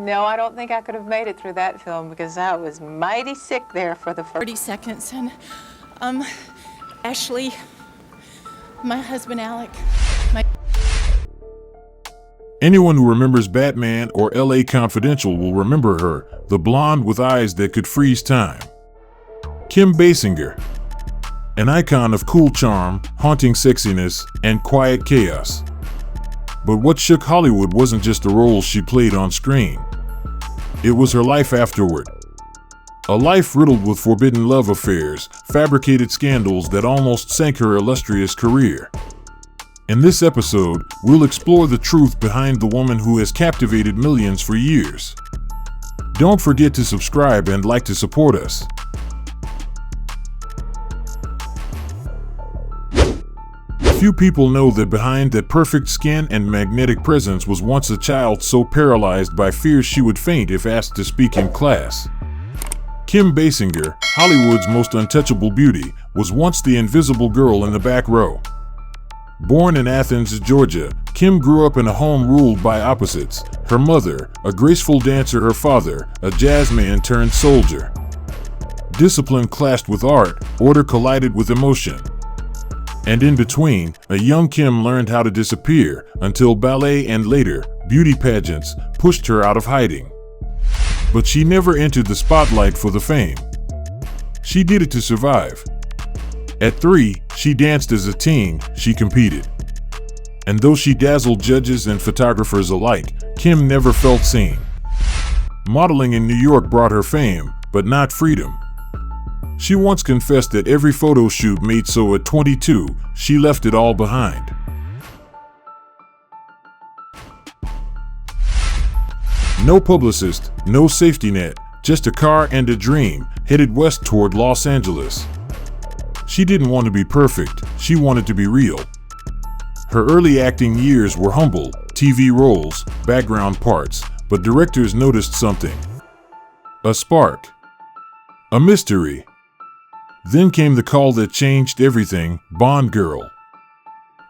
No, I don't think I could have made it through that film because I was mighty sick there for the first 30 seconds. And, Ashley, my husband Alec, Anyone who remembers Batman or LA Confidential will remember her, the blonde with eyes that could freeze time. Kim Basinger, an icon of cool charm, haunting sexiness, and quiet chaos. But what shook Hollywood wasn't just the roles she played on screen. It was her life afterward. A life riddled with forbidden love affairs, fabricated scandals that almost sank her illustrious career. In this episode, we'll explore the truth behind the woman who has captivated millions for years. Don't forget to subscribe and like to support us. Few people know that behind that perfect skin and magnetic presence was once a child so paralyzed by fears she would faint if asked to speak in class. Kim Basinger, Hollywood's most untouchable beauty, was once the invisible girl in the back row. Born in Athens, Georgia, Kim grew up in a home ruled by opposites. Her mother, a graceful dancer, her father, a jazz man turned soldier. Discipline clashed with art, order collided with emotion. And in between, a young Kim learned how to disappear until ballet and later, beauty pageants pushed her out of hiding. But she never entered the spotlight for the fame. She did it to survive. At 3, she danced. As a teen, she competed. And though she dazzled judges and photographers alike, Kim never felt seen. Modeling in New York brought her fame, but not freedom. She once confessed that every photo shoot made, so at 22, she left it all behind. No publicist, no safety net, just a car and a dream, headed west toward Los Angeles. She didn't want to be perfect, she wanted to be real. Her early acting years were humble, TV roles, background parts, but directors noticed something. A spark. A mystery. Then came the call that changed everything, Bond Girl.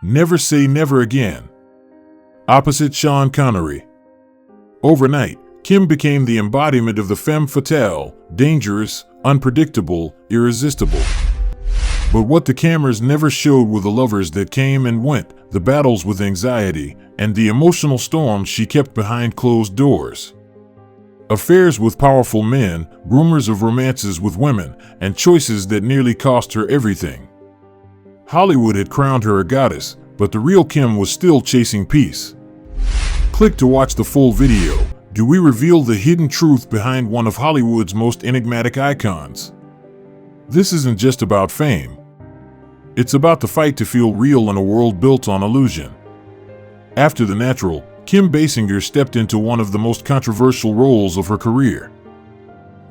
Never Say Never Again. Opposite Sean Connery. Overnight, Kim became the embodiment of the femme fatale, dangerous, unpredictable, irresistible. But what the cameras never showed were the lovers that came and went, the battles with anxiety, and the emotional storms she kept behind closed doors. Affairs with powerful men, rumors of romances with women, and choices that nearly cost her everything. Hollywood had crowned her a goddess, but the real Kim was still chasing peace. Click to watch the full video. Do we reveal the hidden truth behind one of Hollywood's most enigmatic icons? This isn't just about fame. It's about the fight to feel real in a world built on illusion. After The Natural, Kim Basinger stepped into one of the most controversial roles of her career.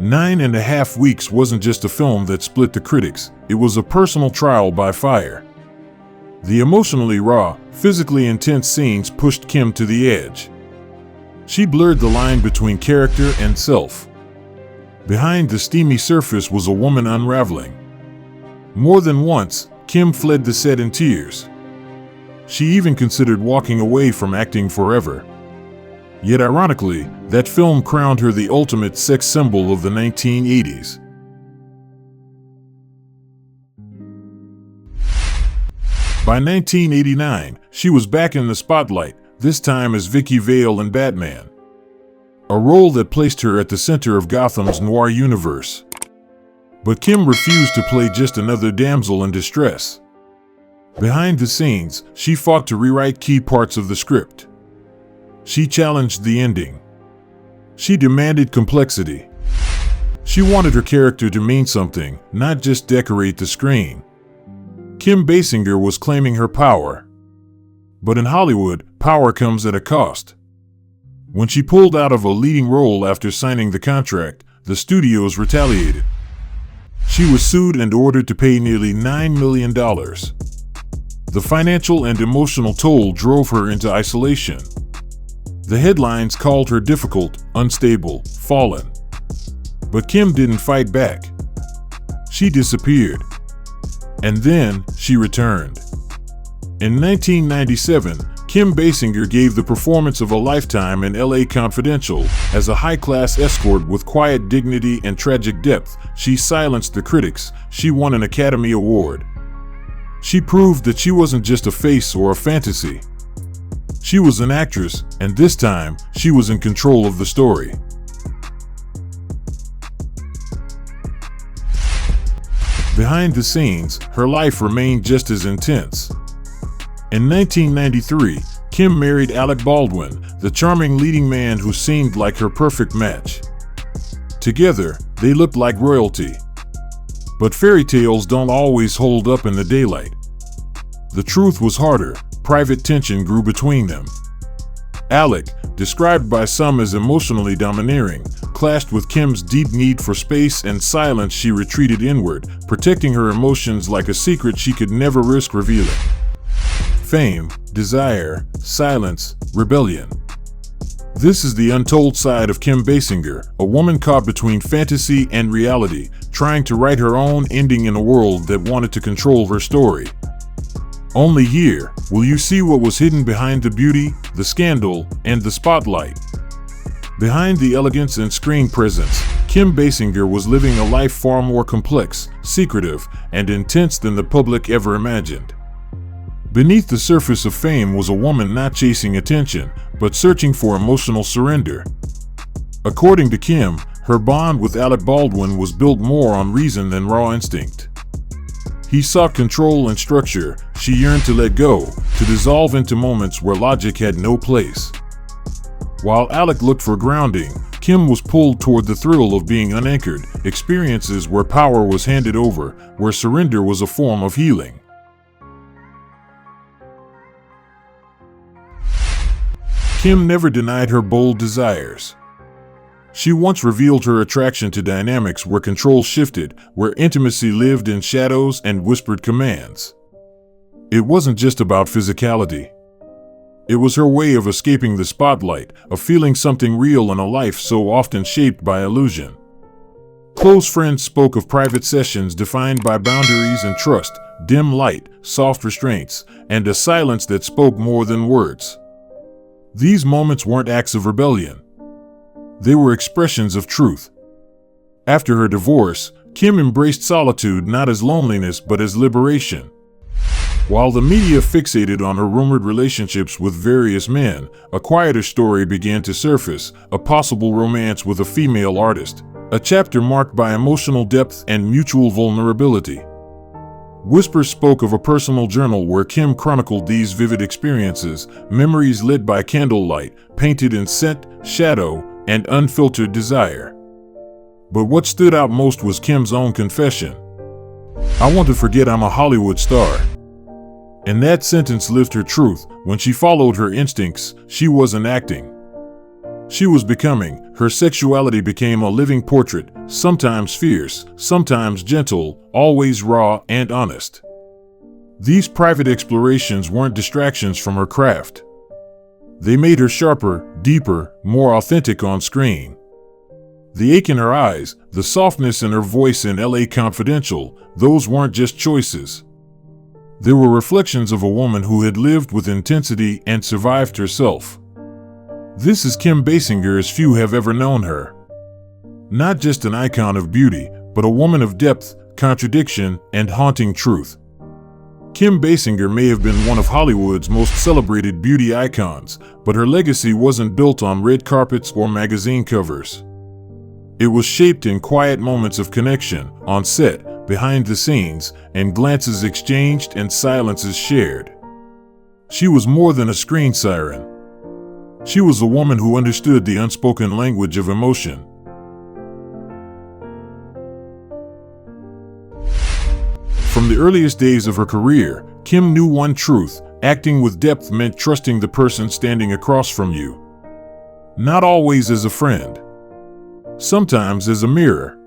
9.5 Weeks wasn't just a film that split the critics, it was a personal trial by fire. The emotionally raw, physically intense scenes pushed Kim to the edge. She blurred the line between character and self. Behind the steamy surface was a woman unraveling. More than once, Kim fled the set in tears. She even considered walking away from acting forever. Yet ironically, that film crowned her the ultimate sex symbol of the 1980s. By 1989, she was back in the spotlight, this time as Vicky Vale in Batman. A role that placed her at the center of Gotham's noir universe. But Kim refused to play just another damsel in distress. Behind the scenes, she fought to rewrite key parts of the script. She challenged the ending. She demanded complexity. She wanted her character to mean something, not just decorate the screen. Kim Basinger was claiming her power. But in Hollywood, power comes at a cost. When she pulled out of a leading role after signing the contract, the studios retaliated. She was sued and ordered to pay nearly $9 million. The financial and emotional toll drove her into isolation. The headlines called her difficult, unstable, fallen. But Kim didn't fight back. She disappeared. And then, she returned. In 1997, Kim Basinger gave the performance of a lifetime in LA Confidential. As a high-class escort with quiet dignity and tragic depth, she silenced the critics. She won an Academy Award. She proved that she wasn't just a face or a fantasy. She was an actress, and this time, she was in control of the story. Behind the scenes, her life remained just as intense. In 1993, Kim married Alec Baldwin, the charming leading man who seemed like her perfect match. Together, they looked like royalty. But fairy tales don't always hold up in the daylight. The truth was harder. Private tension grew between them. Alec, described by some as emotionally domineering, clashed with Kim's deep need for space and silence. She retreated inward, protecting her emotions like a secret she could never risk revealing. Fame, desire, silence, rebellion. This is the untold side of Kim Basinger, a woman caught between fantasy and reality, trying to write her own ending in a world that wanted to control her story. Only here will you see what was hidden behind the beauty, the scandal, and the spotlight. Behind the elegance and screen presence, Kim Basinger was living a life far more complex, secretive, and intense than the public ever imagined. Beneath the surface of fame was a woman not chasing attention, but searching for emotional surrender. According to Kim, her bond with Alec Baldwin was built more on reason than raw instinct. He sought control and structure. She yearned to let go, to dissolve into moments where logic had no place. While Alec looked for grounding, Kim was pulled toward the thrill of being unanchored, experiences where power was handed over, where surrender was a form of healing. Kim never denied her bold desires. She once revealed her attraction to dynamics where control shifted, where intimacy lived in shadows and whispered commands. It wasn't just about physicality. It was her way of escaping the spotlight, of feeling something real in a life so often shaped by illusion. Close friends spoke of private sessions defined by boundaries and trust, dim light, soft restraints, and a silence that spoke more than words. These moments weren't acts of rebellion. They were expressions of truth. After her divorce, Kim embraced solitude not as loneliness but as liberation. While the media fixated on her rumored relationships with various men, a quieter story began to surface, a possible romance with a female artist, a chapter marked by emotional depth and mutual vulnerability. Whispers spoke of a personal journal where Kim chronicled these vivid experiences, memories lit by candlelight, painted in scent, shadow, and unfiltered desire. But what stood out most was Kim's own confession. "I want to forget I'm a Hollywood star." And that sentence lived her truth. When she followed her instincts, she wasn't acting. She was becoming. Her sexuality became a living portrait, sometimes fierce, sometimes gentle, always raw and honest. These private explorations weren't distractions from her craft. They made her sharper, deeper, more authentic on screen. The ache in her eyes, the softness in her voice in LA Confidential, those weren't just choices. They were reflections of a woman who had lived with intensity and survived herself. This is Kim Basinger as few have ever known her. Not just an icon of beauty, but a woman of depth, contradiction, and haunting truth. Kim Basinger may have been one of Hollywood's most celebrated beauty icons, but her legacy wasn't built on red carpets or magazine covers. It was shaped in quiet moments of connection, on set, behind the scenes, and glances exchanged and silences shared. She was more than a screen siren. She was a woman who understood the unspoken language of emotion. From the earliest days of her career, Kim knew one truth: acting with depth meant trusting the person standing across from you. Not always as a friend. Sometimes as a mirror.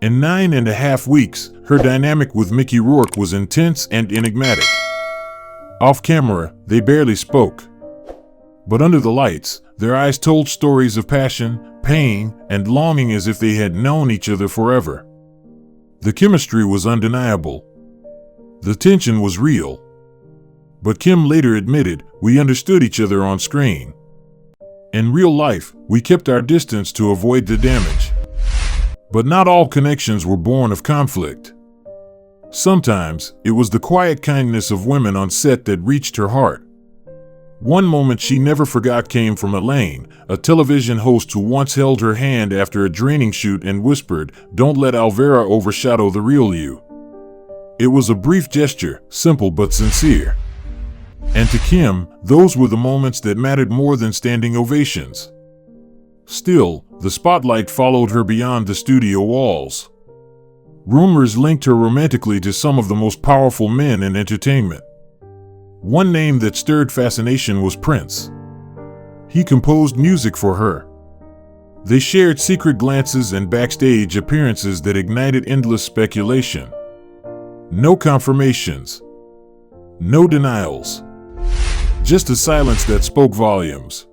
In 9.5 weeks, her dynamic with Mickey Rourke was intense and enigmatic. Off camera, they barely spoke. But under the lights, their eyes told stories of passion, pain, and longing as if they had known each other forever. The chemistry was undeniable. The tension was real. But Kim later admitted, "We understood each other on screen. In real life, we kept our distance to avoid the damage." But not all connections were born of conflict. Sometimes, it was the quiet kindness of women on set that reached her heart. One moment she never forgot came from Elaine, a television host who once held her hand after a draining shoot and whispered, "Don't let Alvera overshadow the real you." It was a brief gesture, simple but sincere. And to Kim, those were the moments that mattered more than standing ovations. Still, the spotlight followed her beyond the studio walls. Rumors linked her romantically to some of the most powerful men in entertainment. One name that stirred fascination was Prince. He composed music for her. They shared secret glances and backstage appearances that ignited endless speculation. No confirmations. No denials. Just a silence that spoke volumes.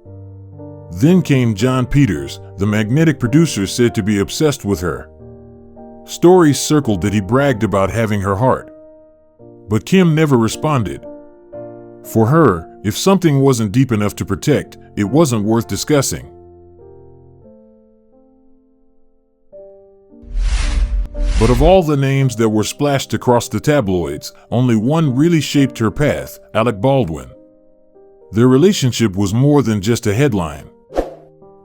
Then came John Peters, the magnetic producer said to be obsessed with her. Stories circled that he bragged about having her heart. But Kim never responded. For her, if something wasn't deep enough to protect, it wasn't worth discussing. But of all the names that were splashed across the tabloids, only one really shaped her path: Alec Baldwin. Their relationship was more than just a headline.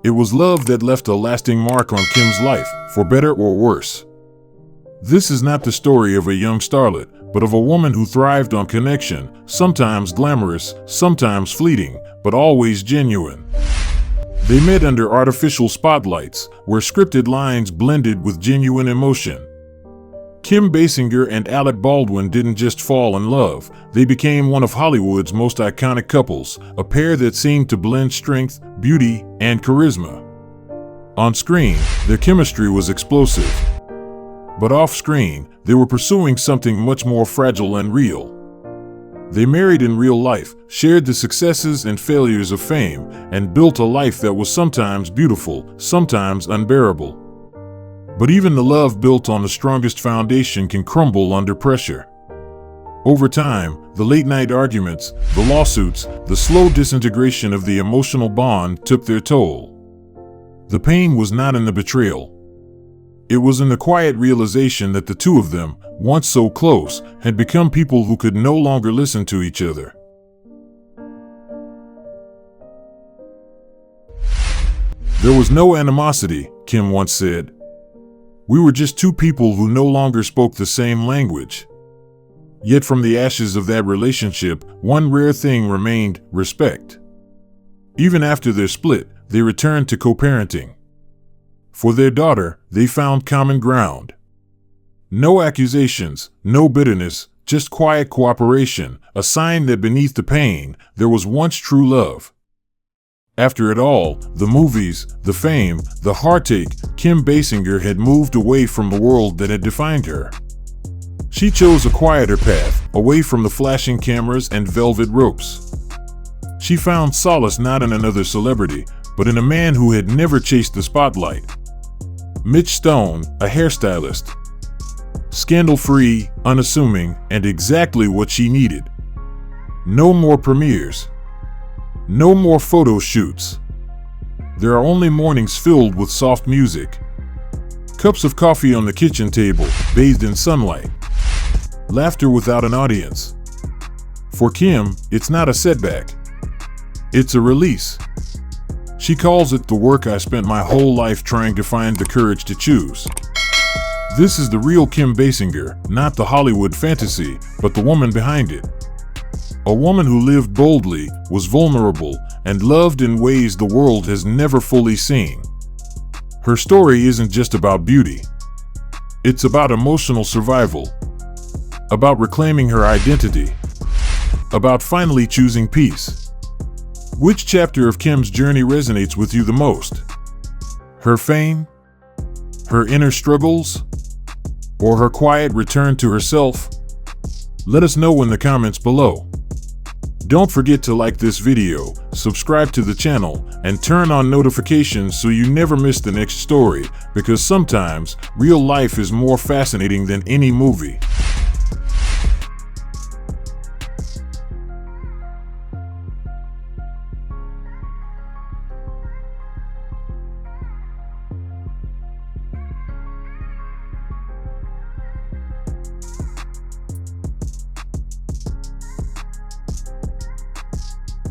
It was love that left a lasting mark on Kim's life, for better or worse. This is not the story of a young starlet, but of a woman who thrived on connection, sometimes glamorous, sometimes fleeting, but always genuine. They met under artificial spotlights, where scripted lines blended with genuine emotion. Kim Basinger and Alec Baldwin didn't just fall in love, they became one of Hollywood's most iconic couples, a pair that seemed to blend strength, beauty, and charisma. On screen, their chemistry was explosive. But off-screen, they were pursuing something much more fragile and real. They married in real life, shared the successes and failures of fame, and built a life that was sometimes beautiful, sometimes unbearable. But even the love built on the strongest foundation can crumble under pressure. Over time, the late-night arguments, the lawsuits, the slow disintegration of the emotional bond took their toll. The pain was not in the betrayal. It was in the quiet realization that the two of them, once so close, had become people who could no longer listen to each other. There was no animosity, Kim once said. We were just two people who no longer spoke the same language. Yet from the ashes of that relationship, one rare thing remained: respect. Even after their split, they returned to co-parenting. For their daughter, they found common ground. No accusations, no bitterness, just quiet cooperation, a sign that beneath the pain, there was once true love. After it all, the movies, the fame, the heartache, Kim Basinger had moved away from the world that had defined her. She chose a quieter path, away from the flashing cameras and velvet ropes. She found solace not in another celebrity, but in a man who had never chased the spotlight. Mitch Stone, a hairstylist. Scandal-free, unassuming, and exactly what she needed. No more premieres. No more photo shoots. There are only mornings filled with soft music. Cups of coffee on the kitchen table, bathed in sunlight. Laughter without an audience. For Kim, it's not a setback. It's a release. She calls it the work I spent my whole life trying to find the courage to choose. This is the real Kim Basinger, not the Hollywood fantasy, but the woman behind it. A woman who lived boldly, was vulnerable, and loved in ways the world has never fully seen. Her story isn't just about beauty. It's about emotional survival. About reclaiming her identity. About finally choosing peace. Which chapter of Kim's journey resonates with you the most? Her fame? Her inner struggles? Or her quiet return to herself? Let us know in the comments below. Don't forget to like this video, subscribe to the channel, and turn on notifications so you never miss the next story, because sometimes real life is more fascinating than any movie.